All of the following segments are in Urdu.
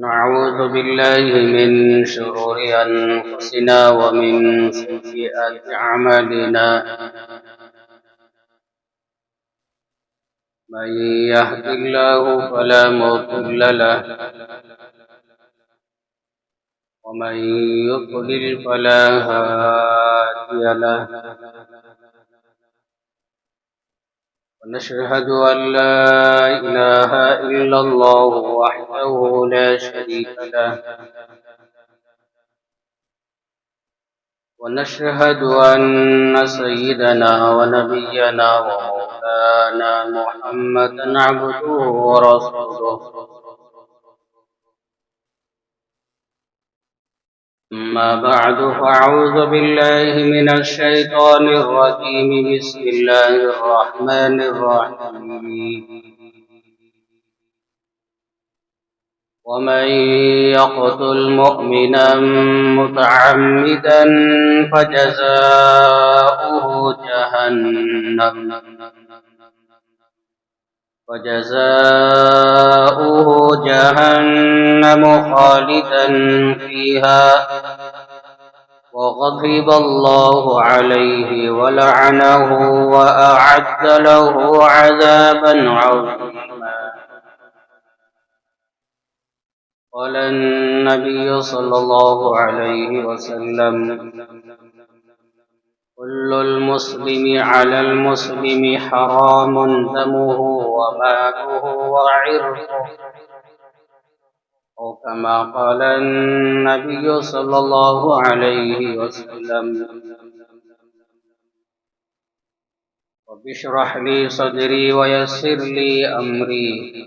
نعوذ بالله من شرور أنفسنا ومن سيئات أعمالنا. من يهد الله فلا مضل له ومن يضلل فلا هادي له. ونشهد أن لا إله إلا الله وحده لا شريك له. ونشهد أن سيدنا ونبينا ومولانا محمدا عبده ورسوله. أما بعد فأعوذ بالله من الشيطان الرجيم. بسم الله الرحمن الرحيم. ومن يقتل مؤمنا متعمدا فجزاؤه جهنم خالدا فيها وغضب الله عليه ولعنه وأعد له عذابا عظيما. قال النبي صلى الله عليه وسلم: كل المسلم على المسلم حرام دمه وماله وعرضه، أو كما قال النبي صلى الله عليه وسلم. رب اشرح لي صدري ويسر لي أمري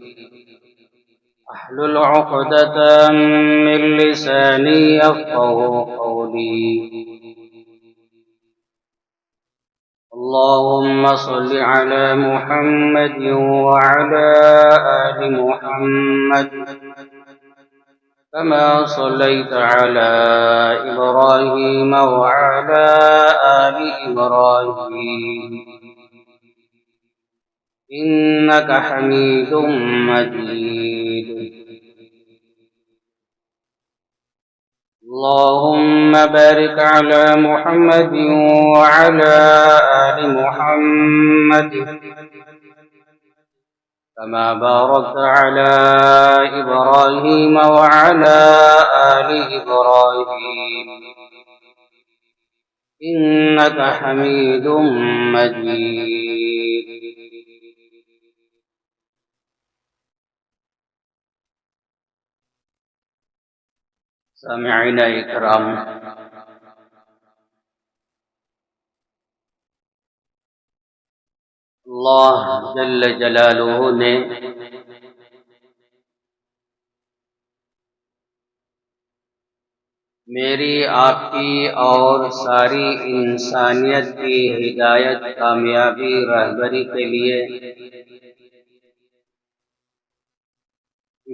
احلل عقدة من لساني يفقهوا قولي. اللهم صل على محمد وعلى آل محمد كما صليت على إبراهيم وعلى آل إبراهيم إنك حميد مجيد. اللهم بارك على محمد وعلى آل محمد كما باركت على إبراهيم وعلى آل إبراهيم إنك حميد مجيد. سامعین اکرام، اللہ جل جلالہ نے میری آپ کی اور ساری انسانیت کی ہدایت، کامیابی، رہبری کے لیے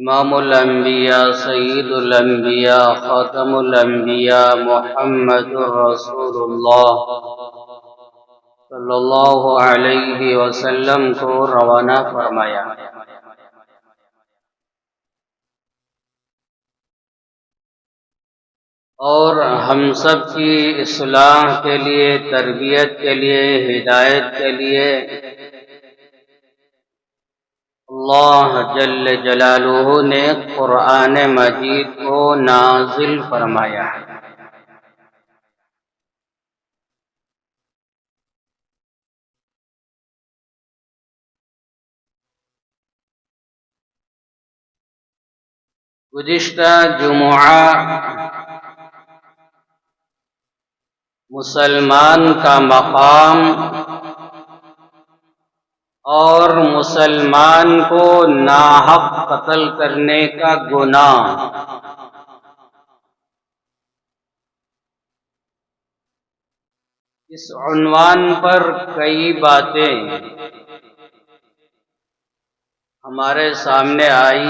امام الانبیاء، سید الانبیاء، خاتم الانبیاء محمد رسول اللہ صلی اللہ علیہ وسلم کو روانہ فرمایا۔ اور ہم سب کی اصلاح کے لیے، تربیت کے لیے، ہدایت کے لیے اللہ جل جلالہ نے قرآن مجید کو نازل فرمایا۔ گزشتہ جمعہ مسلمان کا مقام اور مسلمان کو ناحق قتل کرنے کا گناہ، اس عنوان پر کئی باتیں ہمارے سامنے آئی،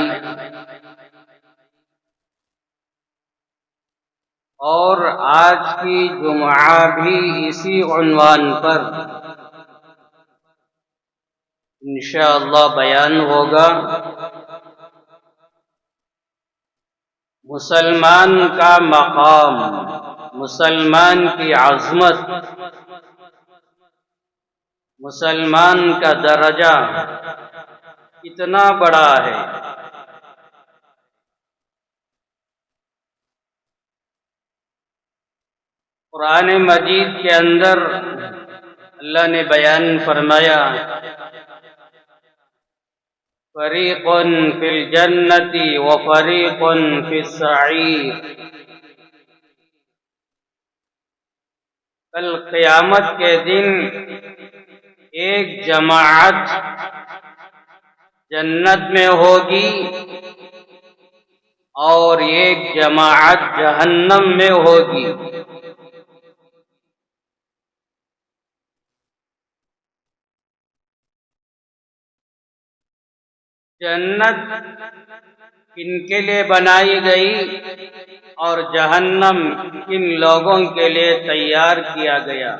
اور آج کی جمعہ بھی اسی عنوان پر انشاءاللہ بیان ہوگا۔ مسلمان کا مقام، مسلمان کی عظمت، مسلمان کا درجہ کتنا بڑا ہے۔ قرآن مجید کے اندر اللہ نے بیان فرمایا، فریق فی الجنت و فریق فی السعیر۔ کل قیامت کے دن ایک جماعت جنت میں ہوگی اور ایک جماعت جہنم میں ہوگی۔ جنت کن کے لیے بنائی گئی اور جہنم کن لوگوں کے لیے تیار کیا گیا؟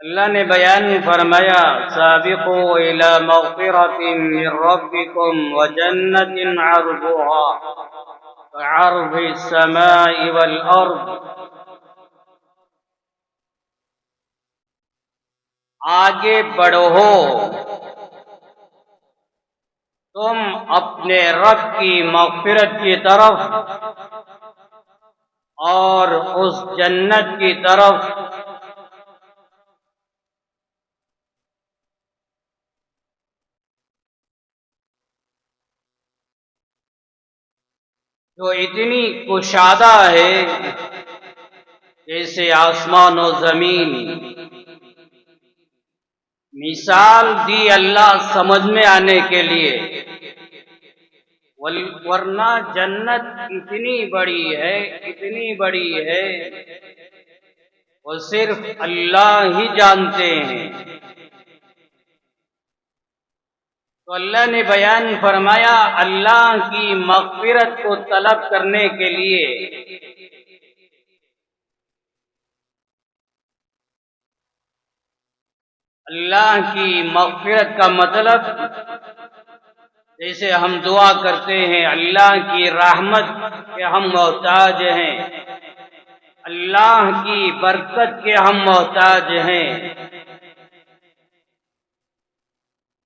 اللہ نے بیان فرمایا، سابقوا الی مغفرۃ من ربکم وجنۃ عرضها كعرض السماء والارض۔ آگے بڑھو، تم اپنے رب کی مغفرت کی طرف اور اس جنت کی طرف جو اتنی کشادہ ہے جیسے آسمان و زمین۔ مثال دی اللہ سمجھ میں آنے کے لیے، ورنہ جنت اتنی بڑی ہے، اتنی بڑی ہے، وہ صرف اللہ ہی جانتے ہیں۔ تو اللہ نے بیان فرمایا، اللہ کی مغفرت کو طلب کرنے کے لیے اللہ کی مغفرت کا مطلب جیسے ہم دعا کرتے ہیں اللہ کی رحمت کے ہم محتاج ہیں، اللہ کی برکت کے ہم محتاج ہیں،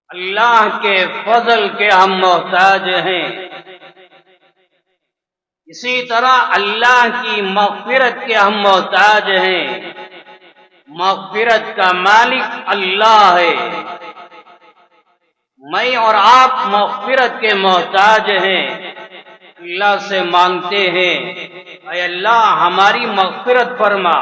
اللہ کے فضل کے ہم محتاج ہیں، اسی طرح اللہ کی مغفرت کے ہم محتاج ہیں۔ مغفرت کا مالک اللہ ہے، میں اور آپ مغفرت کے محتاج ہیں، اللہ سے مانگتے ہیں، اے اللہ ہماری مغفرت فرما۔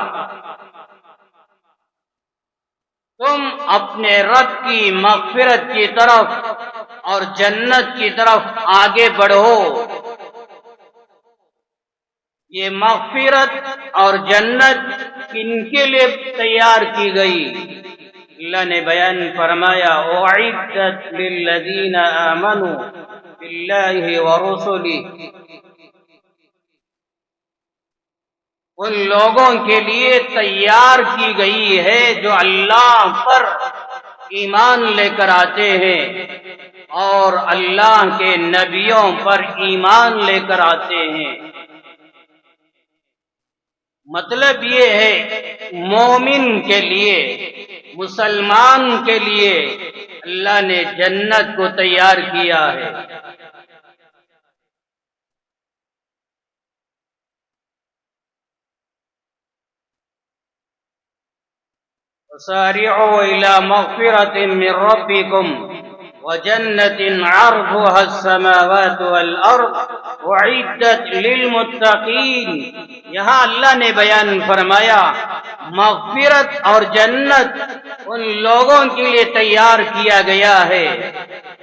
تم اپنے رب کی مغفرت کی طرف اور جنت کی طرف آگے بڑھو۔ یہ مغفرت اور جنت کن کے لیے تیار کی گئی؟ اللہ نے بیان فرمایا، اعدت للذین آمنوا باللہ ورسلہ۔ ان لوگوں کے لیے تیار کی گئی ہے جو اللہ پر ایمان لے کر آتے ہیں اور اللہ کے نبیوں پر ایمان لے کر آتے ہیں۔ مطلب یہ ہے مومن کے لیے، مسلمان کے لیے اللہ نے جنت کو تیار کیا ہے۔ وسارعوا إلى مغفرة من ربكم وجنة عرضها السماوات والأرض أعدت للمتقين۔ یہاں اللہ نے بیان فرمایا مغفرت اور جنت ان لوگوں کے لیے تیار کیا گیا ہے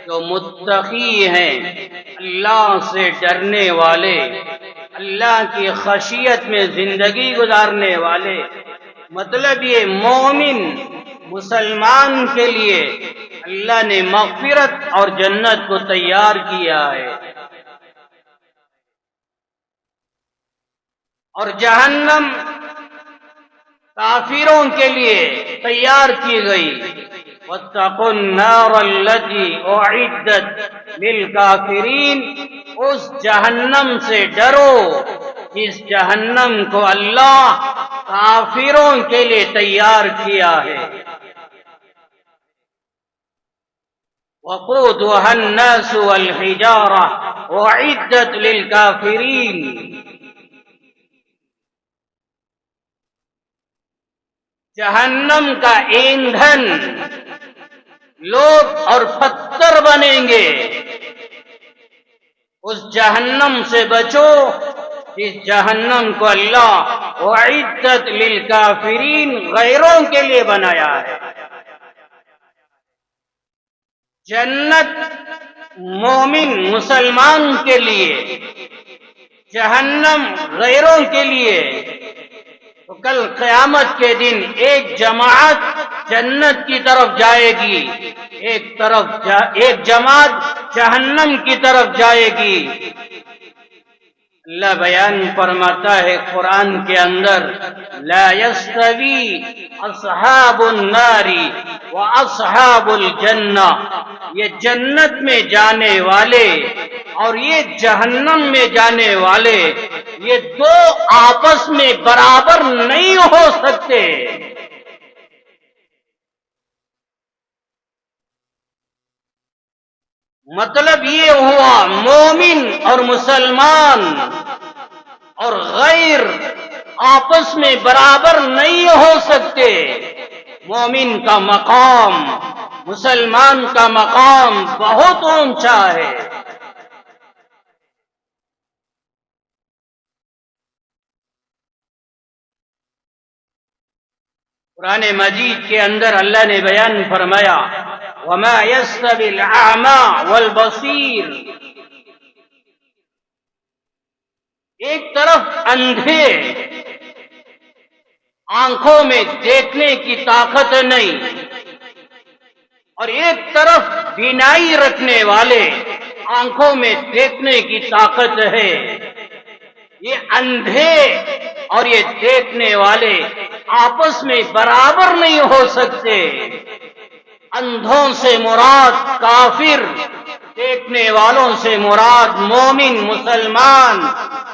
جو متقی ہیں، اللہ سے ڈرنے والے، اللہ کی خشیت میں زندگی گزارنے والے۔ مطلب یہ مومن مسلمان کے لیے اللہ نے مغفرت اور جنت کو تیار کیا ہے، اور جہنم کافروں کے لیے تیار کی گئی۔ واتقوا النار التي اعدت للکافرین، اس جہنم سے ڈرو جس جہنم کو اللہ کافروں کے لیے تیار کیا ہے۔ وقودها الناس والحجارة اعدت للکافرین، جہنم کا ایندھن لوگ اور پتھر بنیں گے۔ اس جہنم سے بچو جس جہنم کو اللہ اعدت للکافرین غیروں کے لیے بنایا ہے۔ جنت مومن مسلمان کے لیے، جہنم غیروں کے لیے۔ تو کل قیامت کے دن ایک جماعت جنت کی طرف جائے گی، ایک جماعت جہنم کی طرف جائے گی۔ اللہ بیان فرماتا ہے قرآن کے اندر، لا یستوی اصحاب النار واصحاب الجنہ، یہ جنت میں جانے والے اور یہ جہنم میں جانے والے، یہ دو آپس میں برابر نہیں ہو سکتے۔ مطلب یہ ہوا مومن اور مسلمان اور غیر آپس میں برابر نہیں ہو سکتے۔ مومن کا مقام مسلمان کا مقام بہت اونچا ہے۔ قرآن مجید کے اندر اللہ نے بیان فرمایا، وما يستوي الاعمى والبصیر، ایک طرف اندھے آنکھوں میں دیکھنے کی طاقت نہیں اور ایک طرف بینائی رکھنے والے آنکھوں میں دیکھنے کی طاقت ہے، یہ اندھے اور یہ دیکھنے والے آپس میں برابر نہیں ہو سکتے۔ اندھوں سے مراد کافر، دیکھنے والوں سے مراد مومن مسلمان۔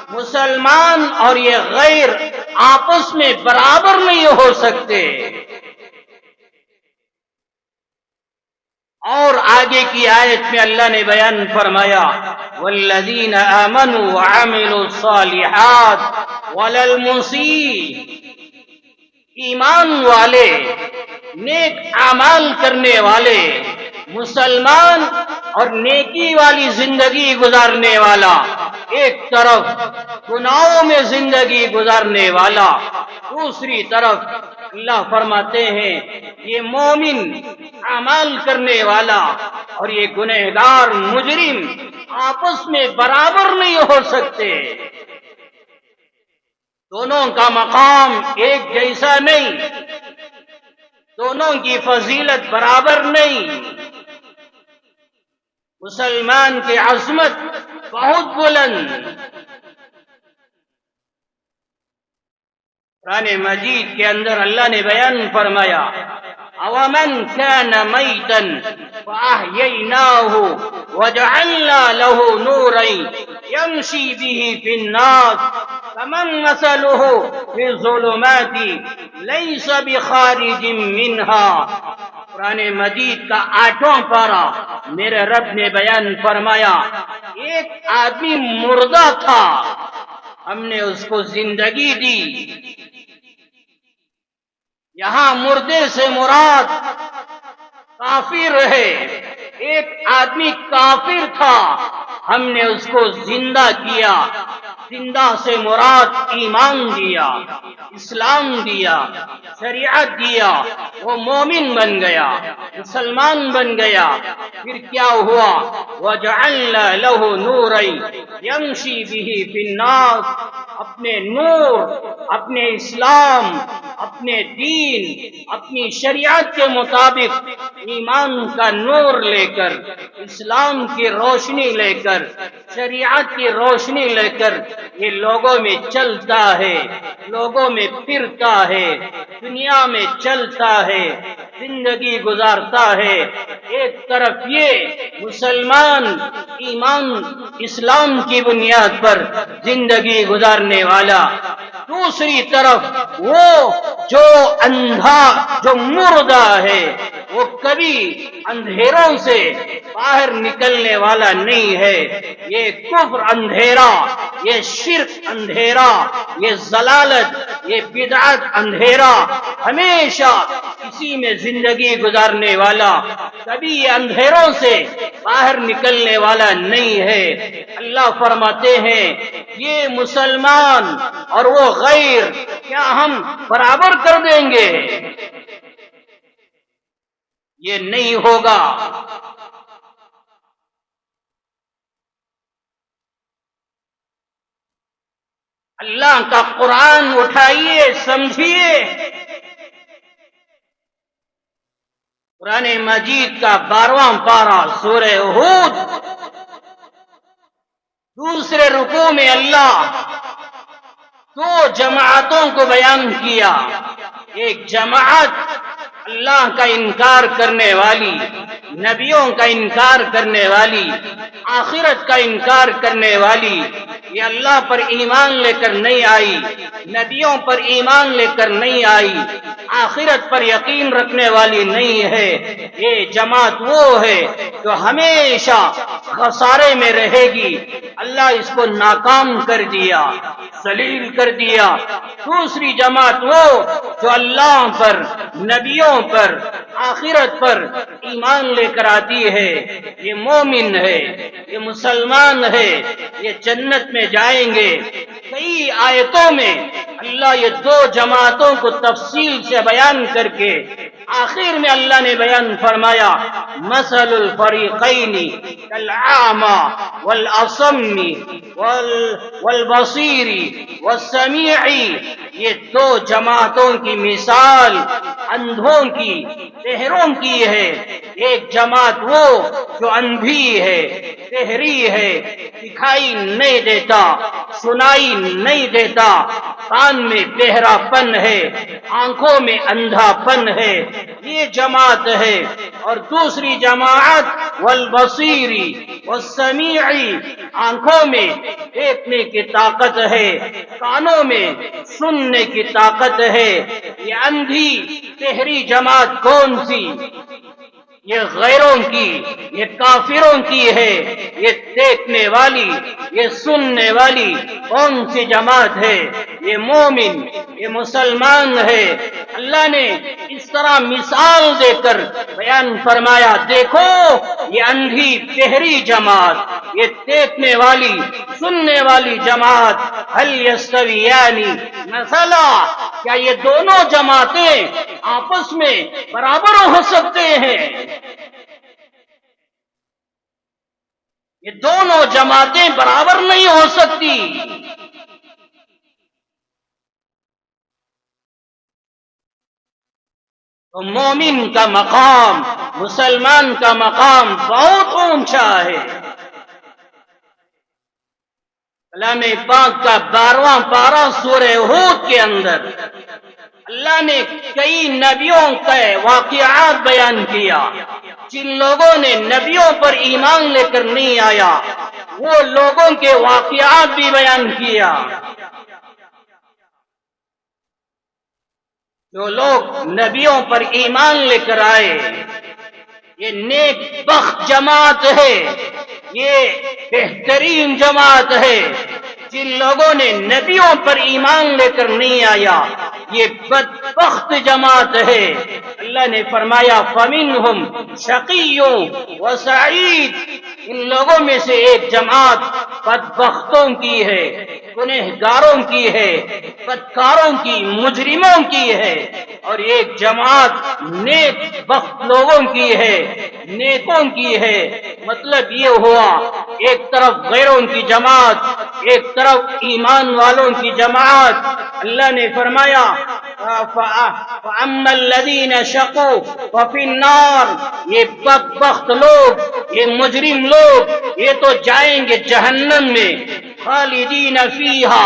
مسلمان اور یہ غیر آپس میں برابر نہیں ہو سکتے۔ اور آگے کی آیت میں اللہ نے بیان فرمایا، والذین آمنوا وعملوا الصالحات ولا المسیء، ایمان والے، نیک اعمال کرنے والے، مسلمان اور نیکی والی زندگی گزارنے والا، ایک طرف گناہوں میں زندگی گزارنے والا، دوسری طرف اللہ فرماتے ہیں یہ مومن اعمال کرنے والا اور یہ گنہگار مجرم آپس میں برابر نہیں ہو سکتے۔ دونوں کا مقام ایک جیسا نہیں، دونوں کی فضیلت برابر نہیں۔ مسلمان کی عظمت بہت بلند۔ قرآن مجید کے اندر اللہ نے بیان فرمایا، أَوَمَنْ كَانَ مَيْتًا فَأَحْيَيْنَاهُ وَجَعَلْنَا لَهُ نُورًا يَمْشِي بِهِ فِي النَّاسِ كَمَنْ مَثَلُهُ فِي الظُّلُمَاتِ لَيْسَ بِخَارِجٍ مِّنْهَا۔ قرآن مجید کا 8واں پارہ میرے رب نے بیان فرمایا، ایک آدمی مردہ تھا، ہم نے اس کو زندگی دی۔ یہاں مردے سے مراد کافر ہے، ایک آدمی کافر تھا، ہم نے اس کو زندہ کیا۔ زندہ سے مراد ایمان دیا، اسلام دیا، شریعت دیا، وہ مومن بن گیا، مسلمان بن گیا۔ پھر کیا ہوا؟ وَجَعَلْنَا لَهُ نُورًا يَمْشِي بِهِ فِي النَّاسِ، اپنے نور، اپنے اسلام، اپنے دین اپنی شریعت کے مطابق ایمان کا نور لے کر، اسلام کی روشنی لے کر، شریعت کی روشنی لے کر یہ لوگوں میں چلتا ہے، لوگوں میں پھرتا ہے، دنیا میں چلتا ہے، زندگی گزارتا ہے۔ ایک طرف یہ مسلمان ایمان اسلام کی بنیاد پر زندگی گزارنے والا، دوسری طرف وہ جو اندھا، جو مردہ ہے، وہ کبھی اندھیروں سے باہر نکلنے والا نہیں ہے۔ یہ کفر اندھیرا، یہ شرک اندھیرا، یہ ضلالت، یہ بدعت اندھیرا ہمیشہ اسی میں زندگی گزارنے والا، کبھی یہ اندھیروں سے باہر نکلنے والا نہیں ہے۔ اللہ فرماتے ہیں یہ مسلمان اور وہ غیر کیا ہم برابر کر دیں گے؟ یہ نہیں ہوگا۔ اللہ کا قرآن اٹھائیے، سمجھیے۔ قرآن مجید کا 12واں پارہ سورہ ہود، دوسرے رکوع میں اللہ دو جماعتوں کو بیان کیا۔ ایک جماعت اللہ کا انکار کرنے والی، نبیوں کا انکار کرنے والی، آخرت کا انکار کرنے والی، یہ اللہ پر ایمان لے کر نہیں آئی، نبیوں پر ایمان لے کر نہیں آئی، آخرت پر یقین رکھنے والی نہیں ہے۔ یہ جماعت وہ ہے جو ہمیشہ خسارے میں رہے گی۔ اللہ اس کو ناکام کر دیا، ذلیل کر دیا۔ دوسری جماعت وہ جو اللہ پر، نبیوں پر، آخرت پر ایمان لے کر آتی ہے، یہ مومن ہے، یہ مسلمان ہے، یہ جنت میں جائیں گے۔ کئی آیتوں میں اللہ یہ دو جماعتوں کو تفصیل سے بیان کر کے آخر میں اللہ نے بیان فرمایا مثل الفریقین کالعامی والاصم والبصیر والسمیع، یہ دو جماعتوں کی مثال اندھوں کی، بہروں کی ہے۔ ایک جماعت وہ جو اندھی ہے، بہری ہے، دکھائی نہیں دیتا، سنائی نہیں دیتا، کان میں بہرا پن ہے، آنکھوں میں اندھا پن ہے، یہ جماعت ہے۔ اور دوسری جماعت والبصیری والسمیعی، آنکھوں میں دیکھنے کی طاقت ہے، کانوں میں سننے کی طاقت ہے۔ یہ اندھی بہری جماعت کون سی؟ یہ غیروں کی، یہ کافروں کی ہے۔ یہ دیکھنے والی، یہ سننے والی کون سی جماعت ہے؟ یہ مومن، یہ مسلمان ہے۔ اللہ نے اس طرح مثال دے کر بیان فرمایا، دیکھو یہ اندھی بہری جماعت، یہ دیکھنے والی، سننے والی جماعت، هل یستویان مثلا، کیا یہ دونوں جماعتیں آپس میں برابر ہو سکتے ہیں؟ یہ دونوں جماعتیں برابر نہیں ہو سکتی۔ تو مومن کا مقام، مسلمان کا مقام بہت اونچا ہے۔ کلام پاک کا 12واں پارہ سورہ ہود کے اندر اللہ نے کئی نبیوں کے واقعات بیان کیا۔ جن لوگوں نے نبیوں پر ایمان لے کر نہیں آیا، وہ لوگوں کے واقعات بھی بیان کیا۔ جو لوگ نبیوں پر ایمان لے کر آئے، یہ نیک بخت جماعت ہے، یہ بہترین جماعت ہے۔ جن لوگوں نے نبیوں پر ایمان لے کر نہیں آیا، یہ بدبخت جماعت ہے۔ اللہ نے فرمایا فَمِنْهُمْ شَقِيٌّ وَسَعِيدٌ، ان لوگوں میں سے ایک جماعت بدبختوں کی ہے، گنہگاروں کی ہے، بدکاروں کی، مجرموں کی ہے، اور ایک جماعت نیک بخت لوگوں کی ہے، نیکوں کی ہے۔ مطلب یہ ہوا ایک طرف غیروں کی جماعت، ایک طرف ایمان والوں کی جماعت۔ اللہ نے فرمایا فَأَمَّا الَّذِينَ شَقُوا فَفِي النَّارِ، یہ بدبخت لوگ، یہ مجرم لوگ، یہ تو جائیں گے جہنم میں، خالدین فیہا،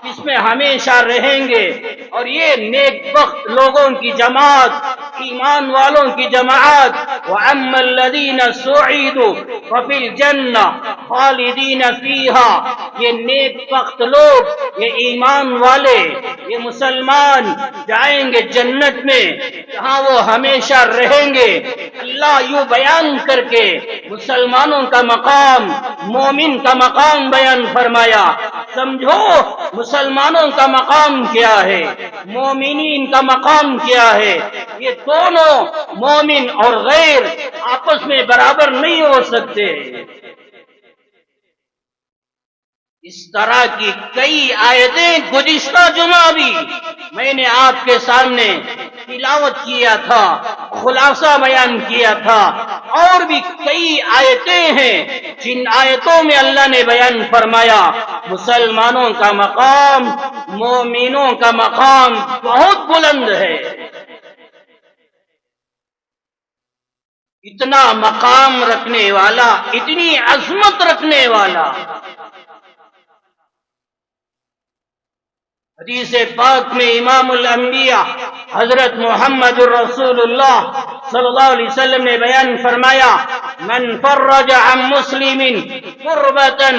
اس میں ہمیشہ رہیں گے۔ اور یہ نیک بخت لوگوں کی جماعت، ایمان والوں کی جماعت، وَأَمَّا الَّذِينَ سُعِدُوا فَفِي الْجَنَّةِ خَالِدِينَ فِيهَا، یہ نیک بخت لوگ، یہ ایمان والے، یہ مسلمان جائیں گے جنت میں، جہاں وہ ہمیشہ رہیں گے۔ اللہ یوں بیان کر کے مسلمانوں کا مقام، مومن کا مقام بیان فرمایا۔ سمجھو مسلمانوں کا مقام کیا ہے، مومنین کا مقام کیا ہے۔ یہ دونوں مومن اور غیر آپس میں برابر نہیں ہو سکتے۔ اس طرح کی کئی آیتیں گزشتہ جمعہ بھی میں نے آپ کے سامنے تلاوت کیا تھا، خلاصہ بیان کیا تھا، اور بھی کئی آیتیں ہیں جن آیتوں میں اللہ نے بیان فرمایا مسلمانوں کا مقام، مومنوں کا مقام بہت بلند ہے۔ اتنا مقام رکھنے والا، اتنی عظمت رکھنے والا، حدیث پاک میں امام الانبیاء حضرت محمد الرسول اللہ صلی اللہ علیہ وسلم نے بیان فرمایا، من فرج عن مسلم کربتا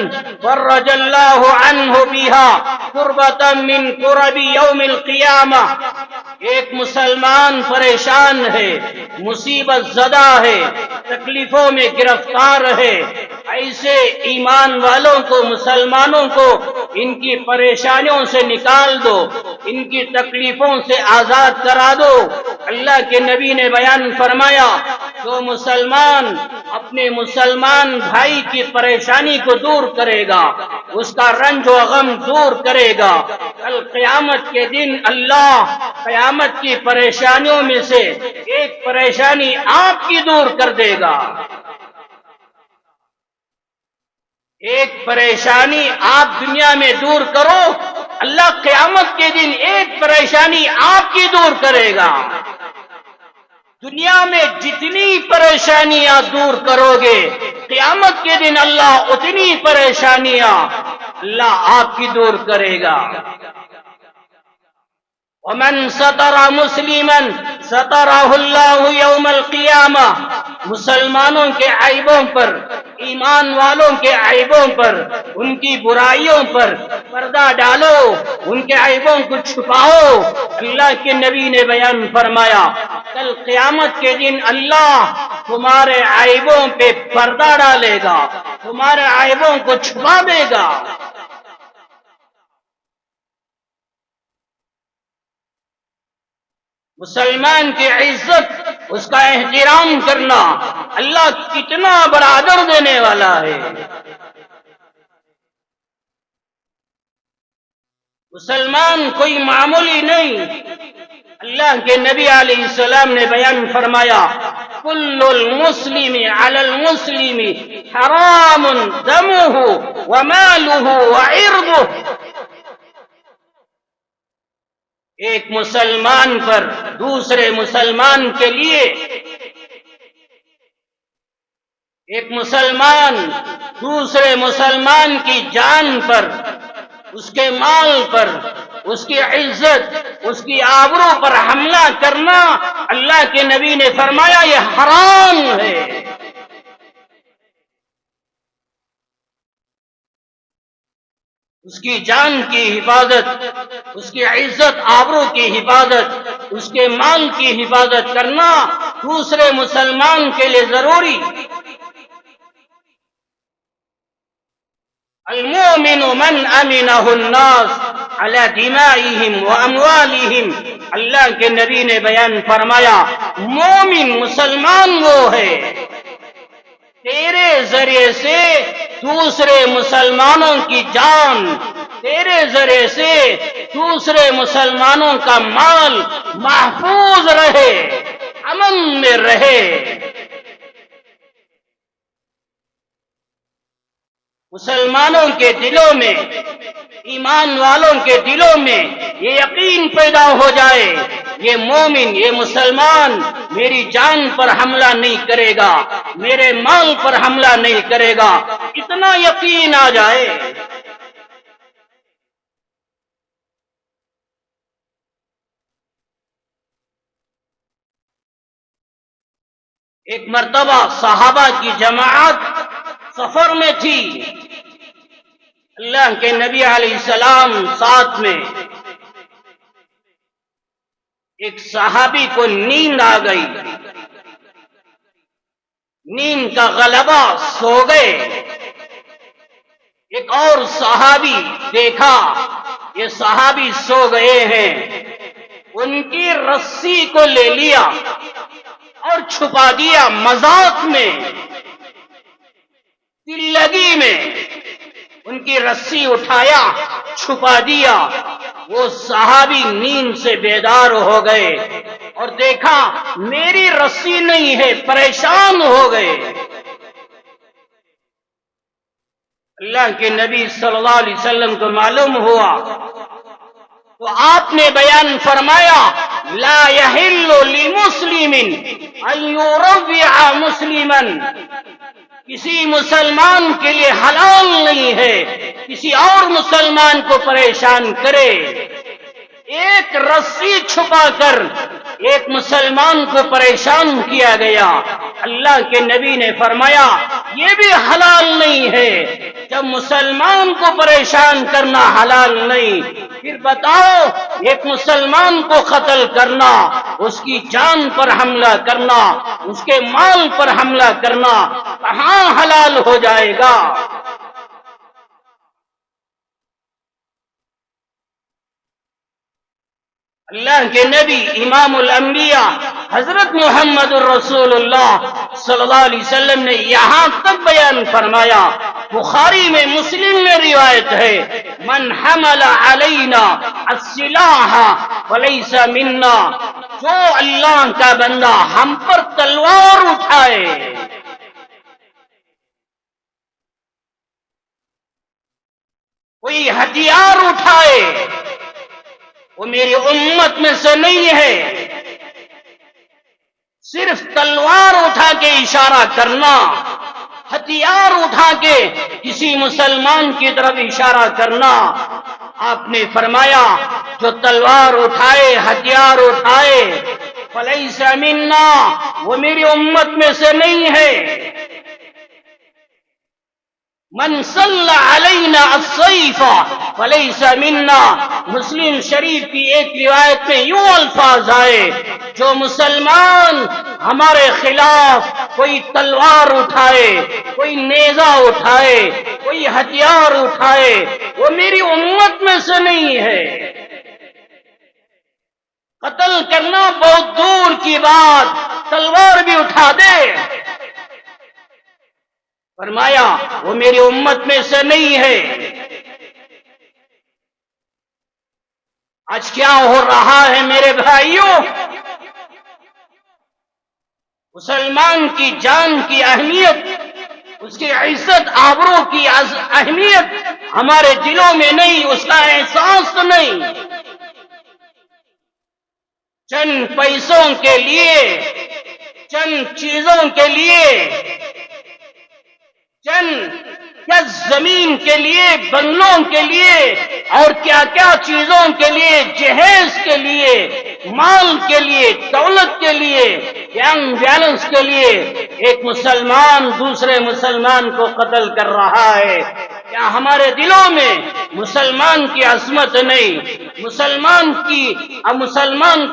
فرج اللہ عنہ بها کربتا من کرب یوم القیامہ۔ ایک مسلمان پریشان ہے، مصیبت زدہ ہے، تکلیفوں میں گرفتار ہے، ایسے ایمان والوں کو، مسلمانوں کو ان کی پریشانیوں سے نکال دو، ان کی تکلیفوں سے آزاد کرا دو۔ اللہ کے نبی نے بیان فرمایا، جو مسلمان اپنے مسلمان بھائی کی پریشانی کو دور کرے گا، اس کا رنج و غم دور کرے گا، کل قیامت کے دن اللہ قیامت کی پریشانیوں میں سے ایک پریشانی آپ کی دور کر دے گا۔ ایک پریشانی آپ دنیا میں دور کرو، اللہ قیامت کے دن ایک پریشانی آپ کی دور کرے گا۔ دنیا میں جتنی پریشانیاں دور کرو گے، قیامت کے دن اللہ اتنی پریشانیاں اللہ آپ کی دور کرے گا۔ ومن ستر مسلما سترہ اللہ یوم القیامہ، مسلمانوں کے عیبوں پر، ایمان والوں کے عیبوں پر، ان کی برائیوں پر پردہ ڈالو، ان کے عیبوں کو چھپاؤ۔ اللہ کے نبی نے بیان فرمایا، کل قیامت کے دن اللہ تمہارے عیبوں پہ پردہ ڈالے گا، تمہارے عیبوں کو چھپا دے گا۔ مسلمان کی عزت، اس کا احترام کرنا، اللہ کتنا بڑا اجر دینے والا ہے۔ مسلمان کوئی معمولی نہیں۔ اللہ کے نبی علیہ السلام نے بیان فرمایا، کل المسلم علی المسلم حرام دمہ ومالہ وعرضہ۔ ایک مسلمان پر دوسرے مسلمان کے لیے، ایک مسلمان دوسرے مسلمان کی جان پر، اس کے مال پر، اس کی عزت، اس کی آبرو پر حملہ کرنا، اللہ کے نبی نے فرمایا یہ حرام ہے۔ اس کی جان کی حفاظت، اس کی عزت آبرو کی حفاظت، اس کے مال کی حفاظت کرنا دوسرے مسلمان کے لیے ضروری۔ المؤمن من امنہ الناس علی دمائہم واموالہم۔ اللہ کے نبی نے بیان فرمایا، مومن مسلمان وہ ہے تیرے ذریعے سے دوسرے مسلمانوں کی جان، تیرے ذریعے سے دوسرے مسلمانوں کا مال محفوظ رہے، امن میں رہے۔ مسلمانوں کے دلوں میں ایمان والوں کے دلوں میں یہ یقین پیدا ہو جائے، یہ مومن، یہ مسلمان میری جان پر حملہ نہیں کرے گا، میرے مال پر حملہ نہیں کرے گا، اتنا یقین آ جائے۔ ایک مرتبہ صحابہ کی جماعت سفر میں تھی، اللہ کے نبی علیہ السلام ساتھ میں، ایک صحابی کو نیند آ گئی، نیند کا غلبہ، سو گئے۔ ایک اور صحابی دیکھا یہ صحابی سو گئے ہیں، ان کی رسی کو لے لیا اور چھپا دیا، مذاق میں، دل لگی میں ان کی رسی اٹھایا، چھپا دیا۔ وہ صحابی نیند سے بیدار ہو گئے اور دیکھا میری رسی نہیں ہے، پریشان ہو گئے۔ اللہ کے نبی صلی اللہ علیہ وسلم کو معلوم ہوا تو آپ نے بیان فرمایا، لا يحل لمسلم ان يروع مسلما، کسی مسلمان کے لیے حلال نہیں ہے کسی اور مسلمان کو پریشان کرے۔ ایک رسی چھپا کر ایک مسلمان کو پریشان کیا گیا، اللہ کے نبی نے فرمایا یہ بھی حلال نہیں ہے۔ جب مسلمان کو پریشان کرنا حلال نہیں، پھر بتاؤ ایک مسلمان کو قتل کرنا، اس کی جان پر حملہ کرنا، اس کے مال پر حملہ کرنا کہاں حلال ہو جائے گا؟ اللہ کے نبی امام الانبیاء حضرت محمد الرسول اللہ صلی اللہ علیہ وسلم نے یہاں تک بیان فرمایا، بخاری میں، مسلم میں روایت ہے، من حمل علینا السلاح فلیس منا، جو اللہ کا بندہ ہم پر تلوار اٹھائے، کوئی ہتھیار اٹھائے، وہ میری امت میں سے نہیں ہے۔ صرف تلوار اٹھا کے اشارہ کرنا، ہتھیار اٹھا کے کسی مسلمان کی طرف اشارہ کرنا، آپ نے فرمایا جو تلوار اٹھائے، ہتھیار اٹھائے، فلیس منا، وہ میری امت میں سے نہیں ہے۔ من صلی علینا السیف فلیس منا، مسلم شریف کی ایک روایت میں یوں الفاظ آئے، جو مسلمان ہمارے خلاف کوئی تلوار اٹھائے، کوئی نیزہ اٹھائے، کوئی ہتھیار اٹھائے، وہ میری امت میں سے نہیں ہے۔ قتل کرنا بہت دور کی بات، تلوار بھی اٹھا دے، فرمایا وہ میری امت میں سے نہیں ہے۔ آج کیا ہو رہا ہے میرے بھائیوں؟ مسلمان کی جان کی اہمیت، اس کی عزت آبرو کی اہمیت ہمارے دلوں میں نہیں، اس کا احساس نہیں۔ چند پیسوں کے لیے، چند چیزوں کے لیے، چند زمین کے لیے، بنگلوں کے لیے اور کیا کیا چیزوں کے لیے، جہیز کے لیے، مال کے لیے، دولت کے لیے، بینک بیلنس کے لیے ایک مسلمان دوسرے مسلمان کو قتل کر رہا ہے۔ کیا ہمارے دلوں میں مسلمان کی عظمت نہیں، مسلمان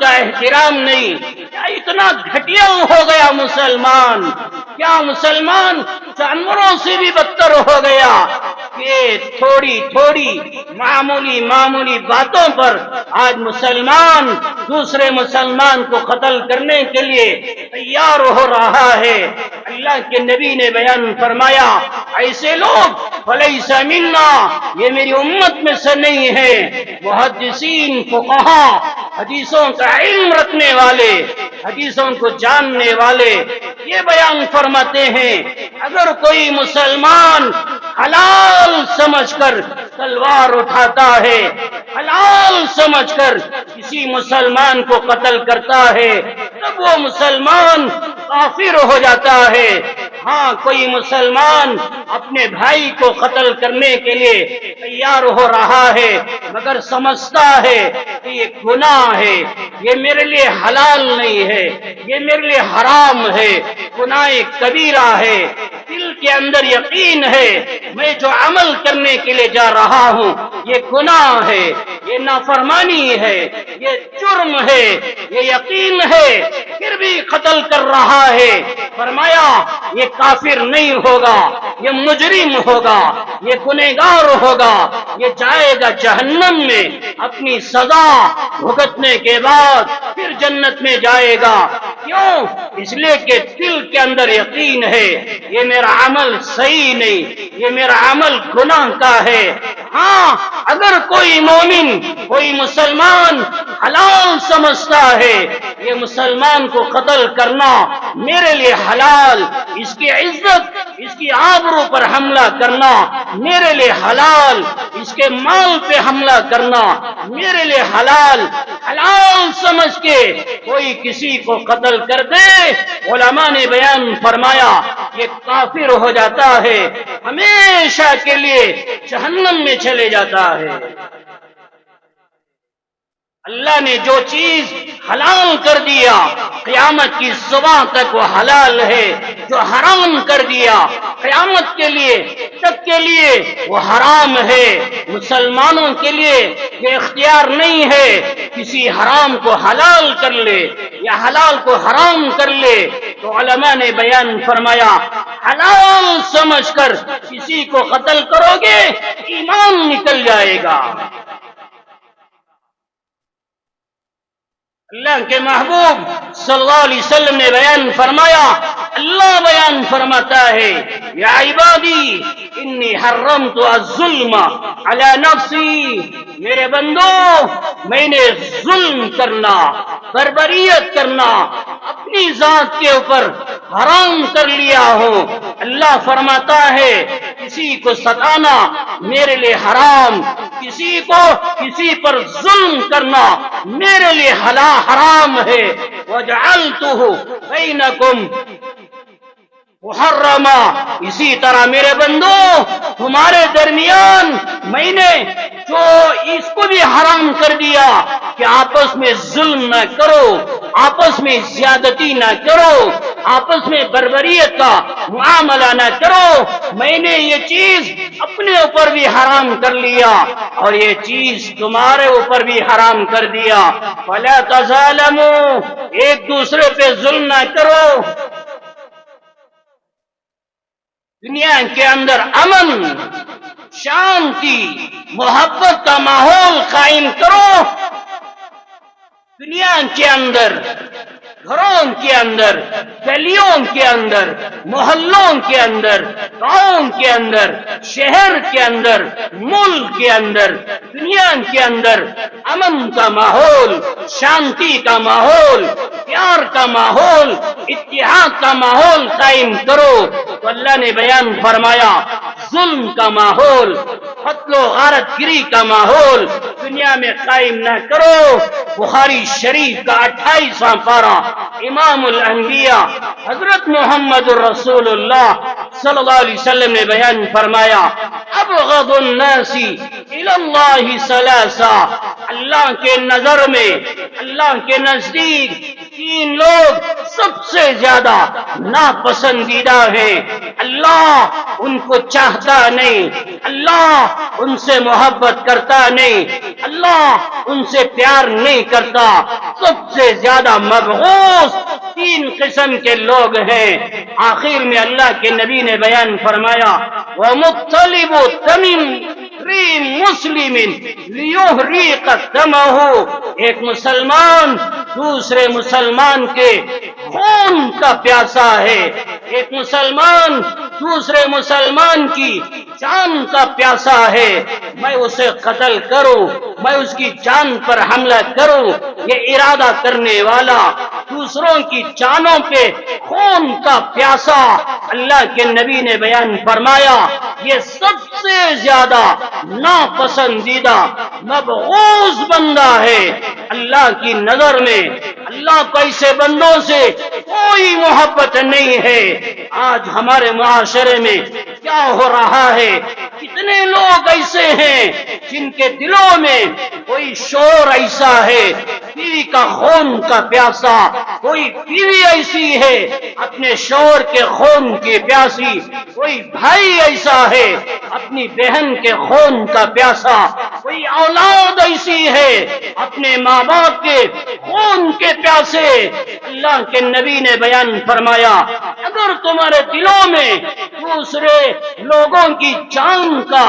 کا احترام نہیں؟ کیا اتنا گھٹیا ہو گیا مسلمان؟ کیا مسلمان جانوروں سے بھی بدتر ہو گیا کہ تھوڑی تھوڑی معمولی باتوں پر آج مسلمان دوسرے مسلمان کو قتل کرنے کے لیے تیار ہو رہا ہے؟ اللہ کے نبی نے بیان فرمایا ایسے لوگ فلیس منا، یہ میری امت میں سے نہیں ہے۔ محدثین، فقہا، حدیثوں کا علم رکھنے والے، حدیثوں کو جاننے والے یہ بیان فرماتے ہیں اگر کوئی مسلمان حلال سمجھ کر تلوار اٹھاتا ہے، حلال سمجھ کر کسی مسلمان کو قتل کرتا ہے، تب وہ مسلمان کافر ہو جاتا ہے۔ ہاں، کوئی مسلمان اپنے بھائی کو قتل کرنے کے لیے تیار ہو رہا ہے مگر سمجھتا ہے کہ یہ گناہ ہے، یہ میرے لیے حلال نہیں ہے، یہ میرے لیے حرام ہے، گناہ کبیرہ ہے، دل کے اندر یقین ہے میں جو عمل کرنے کے لیے جا رہا ہوں یہ گناہ ہے، یہ نافرمانی ہے، یہ جرم ہے، یہ یقین ہے، پھر بھی قتل کر رہا ہے، فرمایا یہ کافر نہیں ہوگا، یہ مجرم ہوگا، یہ گنہگار ہوگا، یہ جائے گا جہنم میں، اپنی سزا بھگتنے کے بعد پھر جنت میں جائے گا۔ کیوں؟ اس لیے کہ دل کے اندر یقین ہے یہ میرا عمل صحیح نہیں، یہ میرا عمل گناہ کا ہے۔ ہاں، اگر کوئی مومن، کوئی مسلمان حلال سمجھتا ہے یہ مسلمان کو قتل کرنا میرے لیے حلال، اس کی عزت، اس کی آبرو پر حملہ کرنا میرے لیے حلال، اس کے مال پہ حملہ کرنا میرے لیے حلال، حلال سمجھ کے کوئی کسی کو قتل کر دے، علماء نے بیان فرمایا یہ کافر ہو جاتا ہے، ہمیشہ کے لیے جہنم میں چلے جاتا ہے۔ اللہ نے جو چیز حلال کر دیا قیامت کی صبح تک وہ حلال ہے، جو حرام کر دیا قیامت کے لیے تک کے لیے وہ حرام ہے۔ مسلمانوں کے لیے یہ اختیار نہیں ہے کسی حرام کو حلال کر لے یا حلال کو حرام کر لے۔ تو علماء نے بیان فرمایا حلال سمجھ کر کسی کو قتل کرو گے ایمان نکل جائے گا۔ اللہ کے محبوب صلی اللہ علیہ وسلم نے بیان فرمایا، اللہ بیان فرماتا ہے یا عبادی انی حرمت الظلم علی نفسی، میرے بندو میں نے ظلم کرنا، بربریت کرنا اپنی ذات کے اوپر حرام کر لیا ہوں۔ اللہ فرماتا ہے کسی کو ستانا میرے لیے حرام، کسی پر ظلم کرنا میرے لیے حرام ہے۔ وَجَعَلْتُهُ بَيْنَكُمْ محرما، اسی طرح میرے بندو تمہارے درمیان میں نے جو اس کو بھی حرام کر دیا کہ آپس میں ظلم نہ کرو، آپس میں زیادتی نہ کرو، آپس میں بربریت کا معاملہ نہ کرو، میں نے یہ چیز اپنے اوپر بھی حرام کر لیا اور یہ چیز تمہارے اوپر بھی حرام کر دیا۔ فَلَا تَظَالَمُوا، ایک دوسرے پہ ظلم نہ کرو۔ دنیا کے اندر امن، شانتی، محبت کا ماحول قائم کرو۔ دنیا کے اندر، گھروں کے اندر، گلیوں کے اندر، محلوں کے اندر، گاؤں کے اندر، شہر کے اندر، ملک کے اندر، دنیا کے اندر امن کا ماحول، شانتی کا ماحول، پیار کا ماحول، اتحاد کا ماحول قائم کرو۔ تو اللہ نے بیان فرمایا ظلم کا ماحول، قتل و غارت گری کا ماحول دنیا میں قائم نہ کرو۔ بخاری شریف کا 28واں پارہ، امام الانبیاء حضرت محمد الرسول اللہ صلی اللہ علیہ وسلم نے بیان فرمایا ابغض الناس الی اللہ ثلاثہ، اللہ کے نظر میں، اللہ کے نزدیک تین لوگ سب سے زیادہ ناپسندیدہ ہیں۔ اللہ ان کو چاہتا نہیں، اللہ ان سے محبت کرتا نہیں، اللہ ان سے پیار نہیں کرتا۔ سب سے زیادہ مبغوث تین قسم کے لوگ ہیں۔ آخر میں اللہ کے نبی نے بیان فرمایا وَمُطَّلِبُ تَمِرِّ مُسْلِمٍ لِيُحْرِقَ دَمَهُ، ایک مسلمان دوسرے مسلمان کے خون کا پیاسا ہے، ایک مسلمان دوسرے مسلمان کی جان کا پیاسا ہے، میں اسے قتل کروں، میں اس کی جان پر حملہ کروں، یہ ارادہ کرنے والا دوسروں کی جانوں پہ خون کا پیاسا، اللہ کے نبی نے بیان فرمایا یہ سب سے زیادہ ناپسندیدہ مبغوض بندہ ہے اللہ کی نظر میں۔ اللہ کو ایسے بندوں سے کوئی محبت نہیں ہے۔ آج ہمارے معاشرے میں کیا ہو رہا ہے، کتنے لوگ ایسے ہیں جن کے دلوں میں کوئی شور ایسا ہے بیوی کا خون کا پیاسا، کوئی بیوی ایسی ہے اپنے شور کے خون کی پیاسی، کوئی بھائی ایسا ہے اپنی بہن کے خون کا پیاسا، کوئی اولاد ایسی ہے اپنے ماں باپ کے خون کے پیاسے۔ اللہ کے نبی نے بیان فرمایا اگر تمہارے دلوں میں دوسرے لوگوں کی جان کا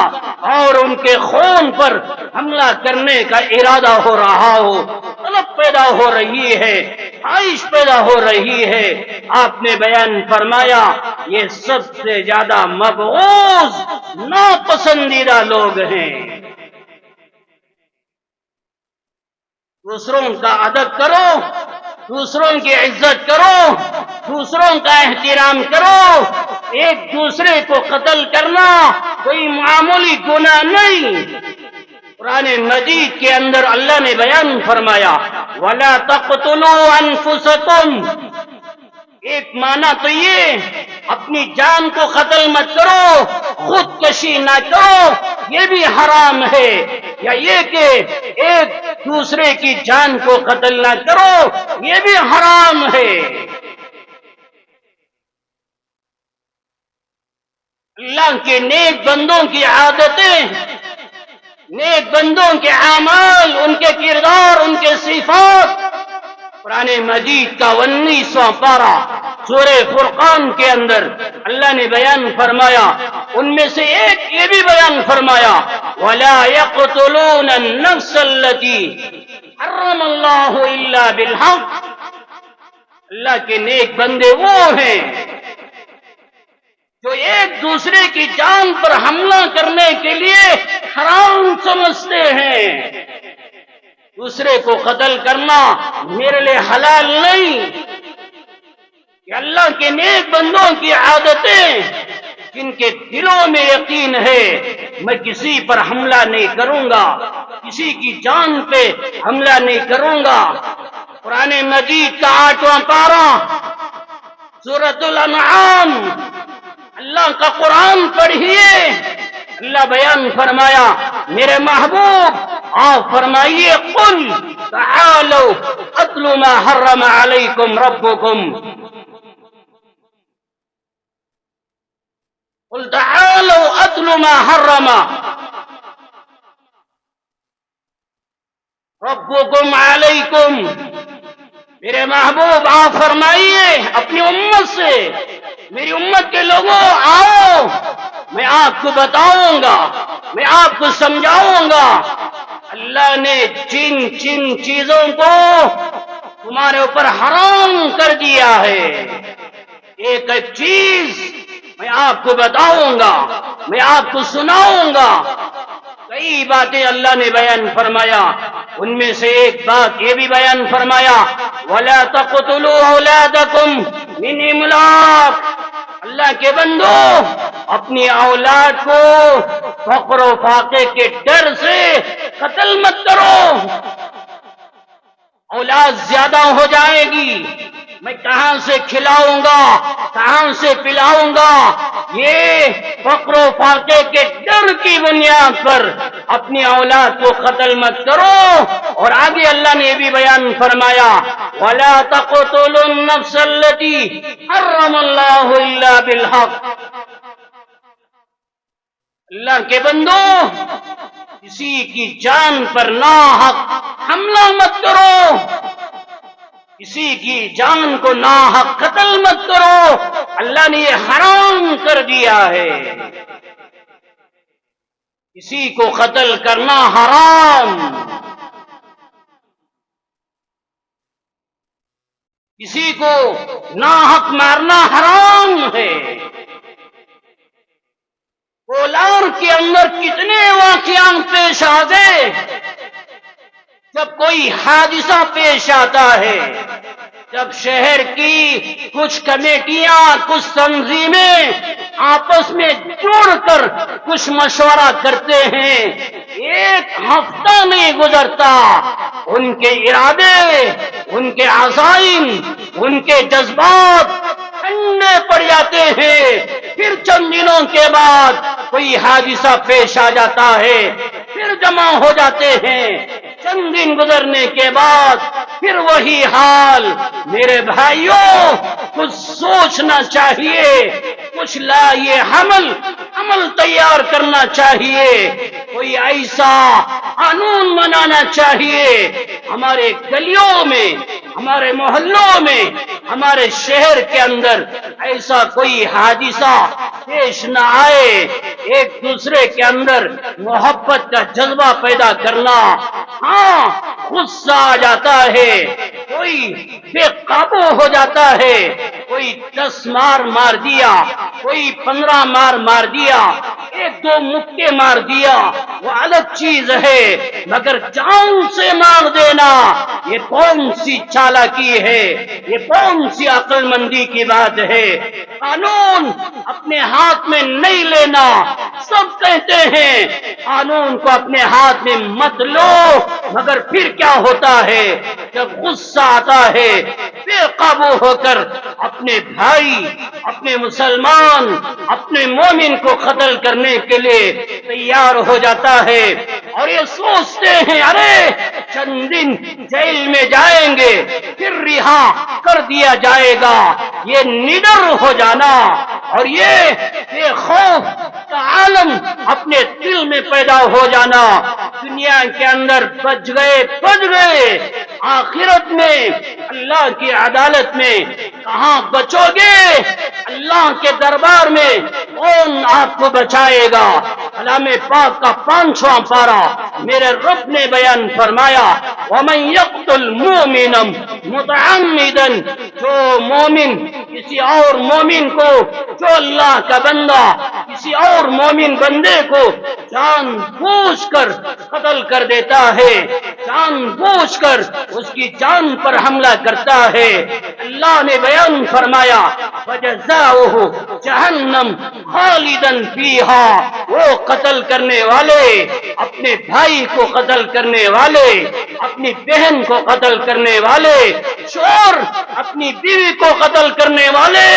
اور ان کے خون پر حملہ کرنے کا ارادہ ہو رہا ہو، طلب پیدا ہو رہی ہے، خواہش پیدا ہو رہی ہے، آپ نے بیان فرمایا یہ سب سے زیادہ مبغوض ناپسندیدہ لوگ ہیں۔ دوسروں کا ادب کرو، دوسروں کی عزت کرو، دوسروں کا احترام کرو۔ ایک دوسرے کو قتل کرنا کوئی معمولی گناہ نہیں۔ قرآن مجید کے اندر اللہ نے بیان فرمایا وَلَا تَقْتُلُوا أَنفُسَكُمْ، ایک معنی تو یہ اپنی جان کو قتل مت کرو، خودکشی نہ کرو، یہ بھی حرام ہے، یا یہ کہ ایک دوسرے کی جان کو قتل نہ کرو یہ بھی حرام ہے۔ اللہ کے نیک بندوں کی عادتیں، نیک بندوں کے اعمال، ان کے کردار، ان کے صفات قرآن مجید کا 19واں پارہ سورہ فرقان کے اندر اللہ نے بیان فرمایا، ان میں سے ایک یہ بھی بیان فرمایا وَلَا يَقْتُلُونَ النَّفْسَ الَّتِي حَرَّمَ اللَّهُ إِلَّا بِالْحَقِّ، اللہ کے نیک بندے وہ ہیں جو ایک دوسرے کی جان پر حملہ کرنے کے لیے حرام سمجھتے ہیں۔ دوسرے کو قتل کرنا میرے لیے حلال نہیں۔ کہ اللہ کے نیک بندوں کی عادتیں جن کے دلوں میں یقین ہے میں کسی پر حملہ نہیں کروں گا، کسی کی جان پہ حملہ نہیں کروں گا۔ قرآن مجید کا 8واں پارہ سورۃ الانعام، اللہ کا قرآن پڑھیے، اللہ بیان فرمایا میرے محبوب آپ فرمائیے قل تعالوا اتل ما حرم علیکم ربکم، قل تعالوا اتل ما حرم ربکم علیکم، میرے محبوب آپ فرمائیے اپنی امت سے، میری امت کے لوگوں آؤ میں آپ کو بتاؤں گا، میں آپ کو سمجھاؤں گا اللہ نے جن جن چیزوں کو تمہارے اوپر حرام کر دیا ہے، ایک ایک چیز میں آپ کو بتاؤں گا، میں آپ کو سناؤں گا۔ کئی باتیں اللہ نے بیان فرمایا، ان میں سے ایک بات یہ بھی بیان فرمایا وَلَا تَقْتُلُوا أَوْلَادَكُمْ مِنْ إِمْلَاقٍ، اللہ کے بندو اپنی اولاد کو فقر و فاقے کے ڈر سے قتل مت کرو۔ اولاد زیادہ ہو جائے گی، میں کہاں سے کھلاؤں گا، کہاں سے پلاؤں گا، یہ فقر و فاقے کے ڈر کی بنیاد پر اپنی اولاد کو قتل مت کرو۔ اور آگے اللہ نے یہ بھی بیان فرمایا وَلَا تَقْتُلُوا النَّفْسَ الَّتِي حَرَّمَ اللَّهُ إِلَّا بِالْحَقِّ، اللہ کے بندو کسی کی جان پر ناحق حملہ مت کرو، کسی کی جان کو ناحق قتل مت کرو، اللہ نے یہ حرام کر دیا ہے۔ کسی کو قتل کرنا حرام، کسی کو ناحق مارنا حرام ہے۔ کولار کے اندر کتنے واقعات پیش آ گئے، جب کوئی حادثہ پیش آتا ہے، جب شہر کی کچھ کمیٹیاں، کچھ تنظیمیں آپس میں جڑ کر کچھ مشورہ کرتے ہیں، ایک ہفتہ نہیں گزرتا ان کے ارادے، ان کے عزائم، ان کے جذبات ٹھنڈے پڑ جاتے ہیں۔ پھر چند دنوں کے بعد کوئی حادثہ پیش آ جاتا ہے، پھر جمع ہو جاتے ہیں۔ چند دن گزرنے کے بعد پھر وہی حال۔ میرے بھائیوں، کچھ سوچنا چاہیے، کچھ لائے عمل تیار کرنا چاہیے، کوئی ایسا قانون بنانا چاہیے ہمارے گلیوں میں، ہمارے محلوں میں، ہمارے شہر کے اندر ایسا کوئی حادثہ پیش نہ آئے۔ ایک دوسرے کے اندر محبت کا جذبہ پیدا کرنا۔ ہاں، غصہ آ جاتا ہے، کوئی بے قابو ہو جاتا ہے، کوئی 10 مار دیا، کوئی 15 مار دیا، 1-2 مکے مار دیا، وہ الگ چیز ہے، مگر جان سے مار دینا یہ کون سی چالاکی ہے، یہ کون سی عقل مندی کی بات ہے۔ قانون اپنے ہاتھ میں نہیں لینا۔ سب کہتے ہیں قانون کو اپنے ہاتھ میں مت لو، مگر پھر کیا ہوتا ہے؟ جب غصہ آتا ہے، بے قابو ہو کر اپنے بھائی، اپنے مسلمان، اپنے مومن کو قتل کرنے کے لیے تیار ہو جاتا ہے، اور یہ سوچتے ہیں ارے چند دن جیل میں جائیں گے، پھر رہا کر دیا جائے گا۔ یہ نڈر ہو جانا اور یہ خوف کا عالم اپنے دل میں پیدا ہو جانا۔ دنیا کے اندر بچ گئے، آخرت میں اللہ کی عدالت میں کہاں بچو گے؟ اللہ کے دربار میں کون آپ کو بچائے گا؟ کلام پاک کا 5واں پارہ میرے رب نے بیان فرمایا، وَمَن يَقْتُلْ مُؤْمِنًا مُتَعَمِّدًا، جو مومن کسی اور مومن کو، جو اللہ کا بندہ کسی اور مومن بندے کو جان بوجھ کر قتل کر دیتا ہے، جان بوجھ کر اس کی جان پر حملہ کرتا ہے، اللہ نے بیان فرمایا فَجَزَاؤُهُ جَهَنَّمَ خَالِدًا فِيهَا، وہ قتل کرنے والے، اپنے بھائی کو قتل کرنے والے، اپنی بہن کو قتل کرنے والے، شوہر اپنی بیوی کو قتل کرنے والے،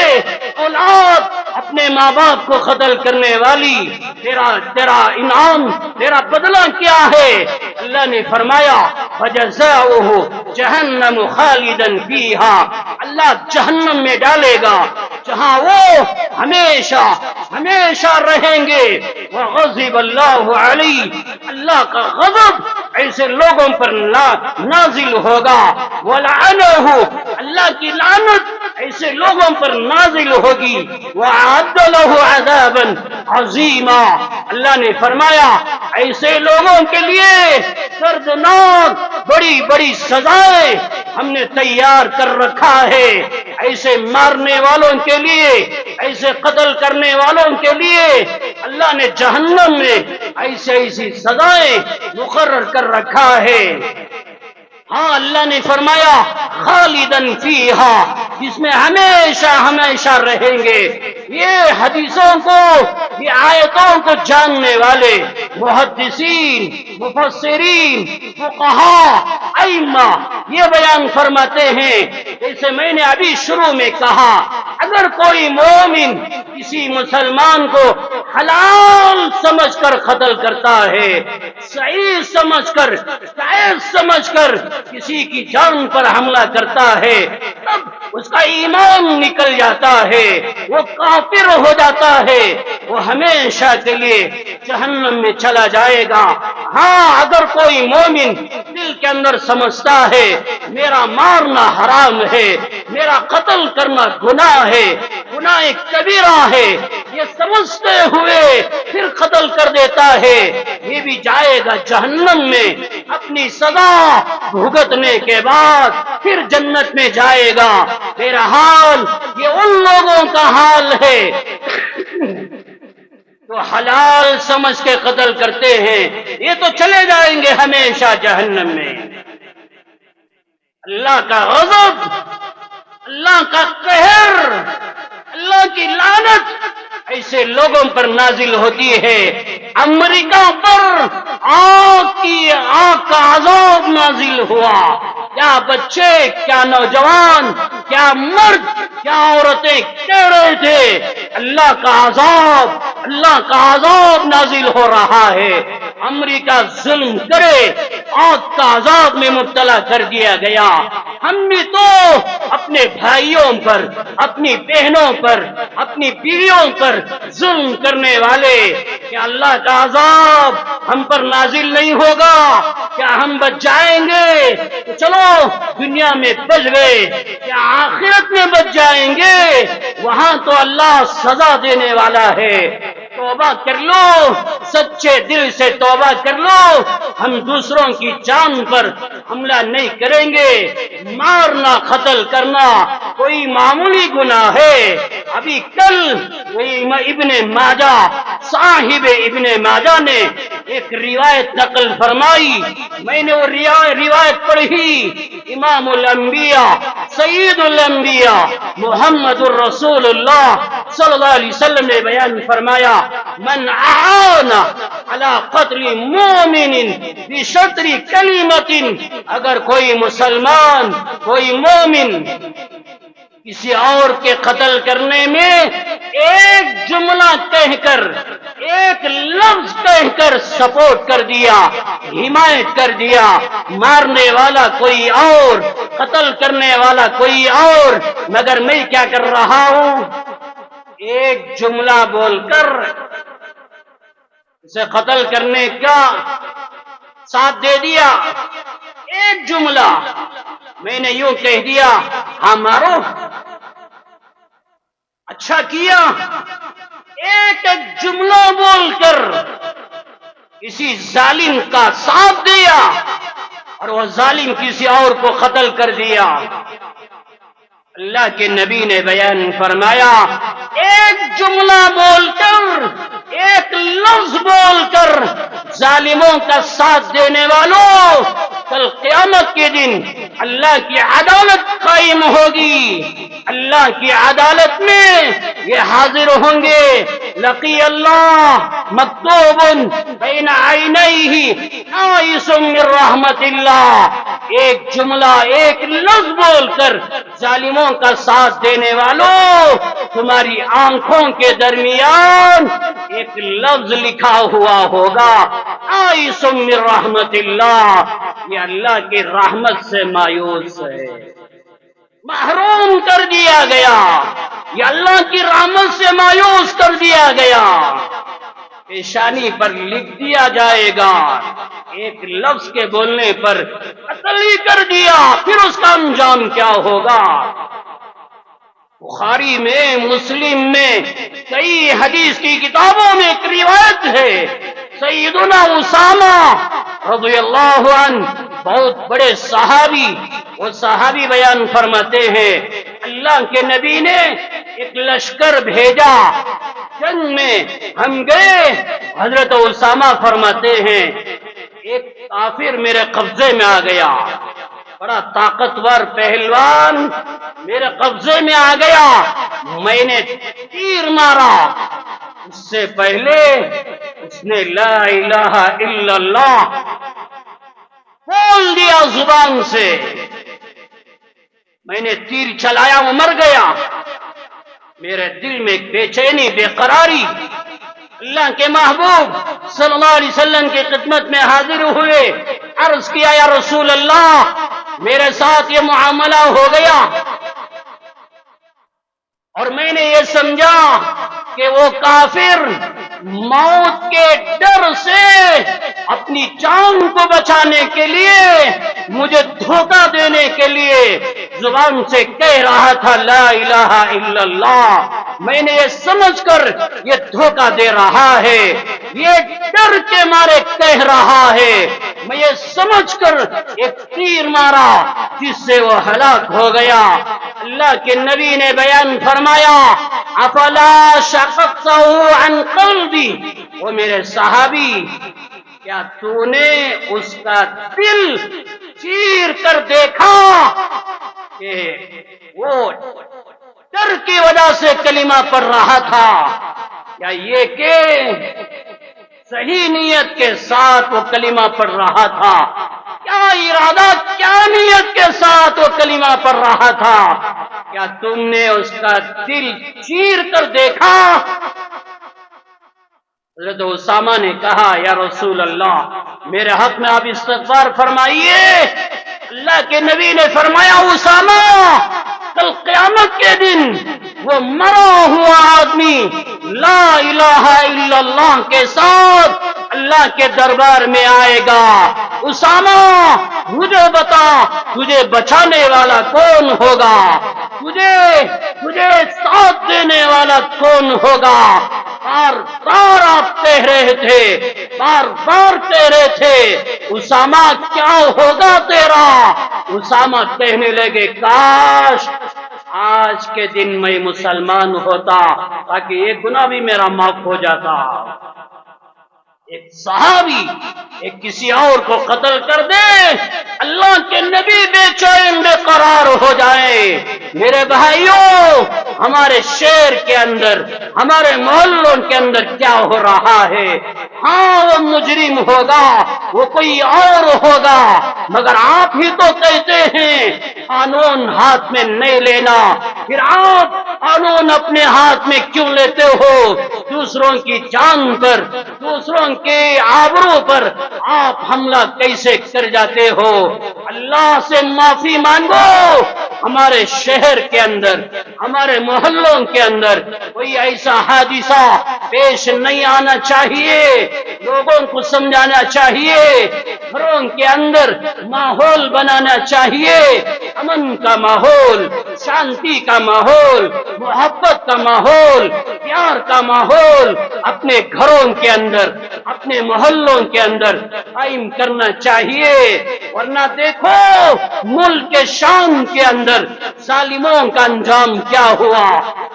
اولاد اپنے ماں باپ کو قتل کرنے والی، تیرا انعام، تیرا بدلہ کیا ہے؟ اللہ نے فرمایا فَجَزَاؤُهُ جَهَنَّمُ خَالِدًا فِيهَا، اللہ جہنم میں ڈالے گا جہاں وہ ہمیشہ رہیں گے۔ وَغَضِبَ اللَّهُ عَلَيْهِ، اللہ کا غضب ایسے لوگوں پر نازل ہوگا۔ وَلَعَنَهُ، اللہ کی لعنت ایسے لوگوں پر نازل ہوگی۔ وَأَعَدَّ لَهُ عَذَابًا عَظِيمًا، اللہ نے فرمایا ایسے لوگوں کے لیے دردناک بڑی بڑی سزائیں ہم نے تیار کر رکھا ہے۔ ایسے مارنے والوں کے لیے، ایسے قتل کرنے والوں کے لیے اللہ نے جہنم میں ایسی سزائیں مقرر کر رکھا ہے۔ ہاں، اللہ نے فرمایا خالدن فیہا، جس میں ہمیشہ رہیں گے۔ یہ حدیثوں کو، یہ آیتوں کو جاننے والے محدثین، مفسرین، فقہاء، ائمہ یہ بیان فرماتے ہیں، جیسے میں نے ابھی شروع میں کہا، اگر کوئی مومن کسی مسلمان کو حلال سمجھ کر قتل کرتا ہے، صحیح سمجھ کر، جائز سمجھ کر کسی کی جان پر حملہ کرتا ہے، تب اس کا ایمان نکل جاتا ہے، وہ کافر ہو جاتا ہے، وہ ہمیشہ کے لیے جہنم میں چلا جائے گا۔ ہاں، اگر کوئی مومن دل کے اندر سمجھتا ہے میرا مارنا حرام ہے، میرا قتل کرنا گناہ ہے، گناہ کبیرہ ہے، یہ سمجھتے ہوئے پھر قتل کر دیتا ہے، یہ بھی جائے گا جہنم میں، اپنی سزا بھگتنے کے بعد پھر جنت میں جائے گا۔ بہرحال یہ ان لوگوں کا حال ہے تو حلال سمجھ کے قتل کرتے ہیں، یہ تو چلے جائیں گے ہمیشہ جہنم میں۔ اللہ کا غضب اللہ کا قہر، اللہ کی لعنت ایسے لوگوں پر نازل ہوتی ہے۔ امریکہ پر آگ کا عذاب نازل ہوا، کیا بچے، کیا نوجوان، کیا مرد، کیا عورتیں کہہ رہے تھے اللہ کا عذاب، اللہ کا عذاب نازل ہو رہا ہے۔ امریکہ ظلم کرے، آگ کا عذاب میں مبتلا کر دیا گیا۔ ہم بھی تو اپنے بھائیوں پر، اپنی بہنوں پر، اپنی بیویوں پر ظلم کرنے والے، کیا اللہ کا عذاب ہم پر نازل نہیں ہوگا؟ کیا ہم بچ جائیں گے؟ تو چلو دنیا میں بچ گئے، کیا آخرت میں بچ جائیں گے؟ وہاں تو اللہ سزا دینے والا ہے۔ توبہ کر لو، سچے دل سے توبہ کر لو۔ ہم دوسروں کی جان پر حملہ نہیں کریں گے۔ مارنا، قتل کرنا کوئی معمولی گناہ ہے۔ ابھی کل ابن ماجہ، صاحب ابن ماجہ نے ایک روایت نقل فرمائی، میں نے وہ روایت پڑھی۔ امام الانبیاء، سید الانبیاء محمد الرسول اللہ صلی اللہ علیہ وسلم نے بیان فرمایا، من اعان علی قتل مومن بشطر کلمۃ، اگر کوئی مسلمان، کوئی مومن کسی اور کے قتل کرنے میں ایک جملہ کہہ کر، ایک لفظ کہہ کر سپورٹ کر دیا، حمایت کر دیا، مارنے والا کوئی اور، قتل کرنے والا کوئی اور، مگر میں کیا کر رہا ہوں، ایک جملہ بول کر اسے قتل کرنے کا ساتھ دے دیا۔ ایک جملہ میں نے یوں کہہ دیا، ہاں مارو، اچھا کیا۔ ایک جملہ بول کر کسی ظالم کا ساتھ دیا اور وہ ظالم کسی اور کو قتل کر دیا۔ اللہ کے نبی نے بیان فرمایا، ایک جملہ بول کر، ایک لفظ بول کر ظالموں کا ساتھ دینے والوں، کل قیامت کے دن اللہ کی عدالت قائم ہوگی۔ اللہ کی عدالت میں یہ حاضر ہوں گے، لقی اللہ مکتوب بین عینیہ آئس من رحمت اللہ۔ ایک جملہ، ایک لفظ بول کر ظالموں کا ساتھ دینے والوں، تمہاری آنکھوں کے درمیان ایک لفظ لکھا ہوا ہوگا، آئس من رحمت اللہ، یہ اللہ کی رحمت سے مایوس ہے، محروم کر دیا گیا، یہ اللہ کی رحمت سے مایوس کر دیا گیا۔ پیشانی پر لکھ دیا جائے گا، ایک لفظ کے بولنے پر قتل ہی کر دیا، پھر اس کا انجام کیا ہوگا؟ بخاری میں، مسلم میں، کئی حدیث کی کتابوں میں ایک روایت ہے، سیدنا اسامہ رضی اللہ عنہ، بہت بڑے صحابی، وہ صحابی بیان فرماتے ہیں، اللہ کے نبی نے ایک لشکر بھیجا، جنگ میں ہم گئے، حضرت اسامہ فرماتے ہیں ایک کافر میرے قبضے میں آ گیا، بڑا طاقتور پہلوان میرے قبضے میں آ گیا، میں نے تیر مارا، اس سے پہلے اس نے لا الہ الا اللہ بول دیا زبان سے، میں نے تیر چلایا، وہ مر گیا، میرے دل میں بے چینی، بے قراری۔ اللہ کے محبوب صلی اللہ علیہ وسلم کی خدمت میں حاضر ہوئے، عرض کیا، یا رسول اللہ میرے ساتھ یہ معاملہ ہو گیا اور میں نے یہ سمجھا کہ وہ کافر موت کے ڈر سے اپنی جان کو بچانے کے لیے، مجھے دھوکہ دینے کے لیے زبان سے کہہ رہا تھا لا الہ الا اللہ، میں نے یہ سمجھ کر یہ دھوکہ دے رہا ہے، یہ ڈر کے مارے کہہ رہا ہے، میں یہ سمجھ کر ایک تیر مارا جس سے وہ ہلاک ہو گیا۔ اللہ کے نبی نے بیان فرمایا، افلا شققتہ عن قلبی، وہ میرے صحابی، کیا تو نے اس کا دل چیر کر دیکھا کہ وہ ڈر کی وجہ سے کلمہ پڑھ رہا تھا یا یہ کہ صحیح نیت کے ساتھ وہ کلمہ پڑھ رہا تھا؟ کیا ارادہ، کیا نیت کے ساتھ وہ کلمہ پڑھ رہا تھا؟ کیا تم نے اس کا دل چیر کر دیکھا؟ حضرت اسامہ نے کہا یا رسول اللہ میرے حق میں آپ استغفار فرمائیے۔ اللہ کے نبی نے فرمایا اسامہ کل قیامت کے دن وہ مرا ہوا آدمی لا الہ الا اللہ کے ساتھ اللہ کے دربار میں آئے گا۔ اسامہ مجھے بتا تجھے بچانے والا کون ہوگا، تجھے ساتھ دینے والا کون ہوگا؟ بار بار آپ کہہ رہے تھے، بار بار کہہ رہے تھے اسامہ کیا ہوگا تیرا؟ اسامہ کہنے لگے کاش آج کے دن میں مسلمان ہوتا تاکہ یہ گناہ بھی میرا معاف ہو جاتا۔ ایک صحابی ایک کسی اور کو قتل کر دے، اللہ کے نبی بے چین بے قرار ہو جائے۔ میرے بھائیوں ہمارے شہر کے اندر، ہمارے محلوں کے اندر کیا ہو رہا ہے؟ ہاں وہ مجرم ہوگا، وہ کوئی اور ہوگا، مگر آپ ہی تو کہتے ہیں قانون ہاتھ میں نہیں لینا، پھر آپ قانون اپنے ہاتھ میں کیوں لیتے ہو؟ دوسروں کی جان پر، دوسروں کے آبرو پر آپ حملہ کیسے کر جاتے ہو؟ اللہ سے معافی مانگو۔ ہمارے شہر کے اندر، ہمارے محلوں کے اندر کوئی ایسا حادثہ پیش نہیں آنا چاہیے۔ لوگوں کو سمجھانا چاہیے، گھروں کے اندر ماحول بنانا چاہیے، امن کا ماحول، شانتی کا ماحول، محبت کا ماحول، پیار کا ماحول اپنے گھروں کے اندر، اپنے محلوں کے اندر قائم کرنا چاہیے۔ ورنہ دیکھو ملک کے شام کے اندر ظالموں کا انجام کیا ہوا۔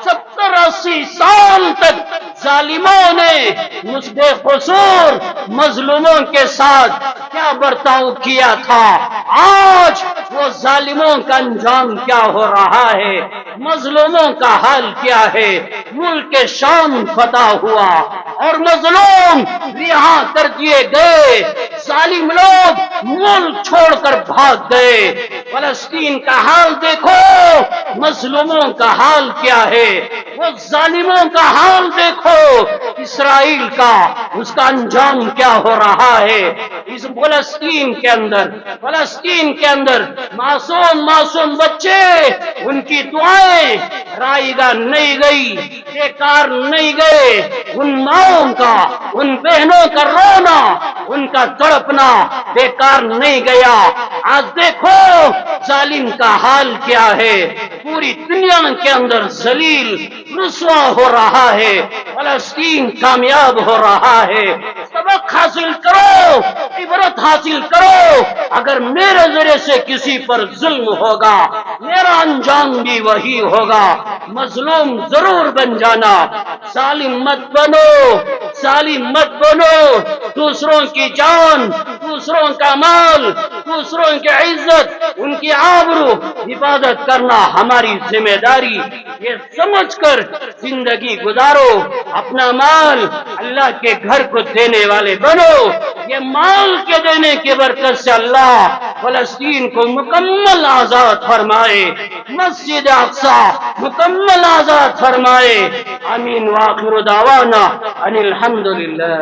70-80 سال تک ظالموں نے بے قصور مظلوموں کے ساتھ کیا برتاؤ کیا تھا، آج وہ ظالموں کا انجام کیا ہو رہا ہے، مظلوموں کا حال کیا ہے؟ ملک شام فتح ہوا اور مظلوم رہا کر دیے گئے، ظالم لوگ ملک چھوڑ کر بھاگ گئے۔ فلسطین کا حال دیکھو، مظلوموں کا حال کیا ہے، وہ ظالموں کا حال دیکھو، اسرائیل کا اس کا انجام کیا ہو رہا ہے۔ اس فلسطین کے اندر معصوم بچے، ان کی دعائیں رائے گاہ نہیں گئی، بیکار نہیں گئے، ان ماؤں کا، ان بہنوں کا رونا، ان کا تڑپنا بیکار نہیں گیا۔ آج دیکھو ظالم کا حال کیا ہے، پوری دنیا کے اندر ذلیل رسوا ہو رہا ہے، فلسطین کامیاب ہو رہا ہے۔ سبق حاصل کرو، عبرت حاصل کرو۔ اگر میرے ذریعے سے کسی پر ظلم ہوگا، میرا انجام بھی وہی ہوگا۔ مظلوم ضرور بن جانا، ظالم مت بنو، ظالم مت بنو۔ دوسروں کی جان، دوسروں کا مال، دوسروں کی عزت، ان کی آبرو حفاظت کرنا ہماری ذمہ داری۔ یہ سمجھ کر زندگی گزارو، اپنا مال اللہ کے گھر کو دینے والے بنو۔ یہ مال کے دینے کی برکت سے اللہ فلسطین کو مکمل آزاد فرمائے، مسجد اقصی مکمل آزاد فرمائے۔ آمین۔ وآخر دعوانا ان الحمدللہ۔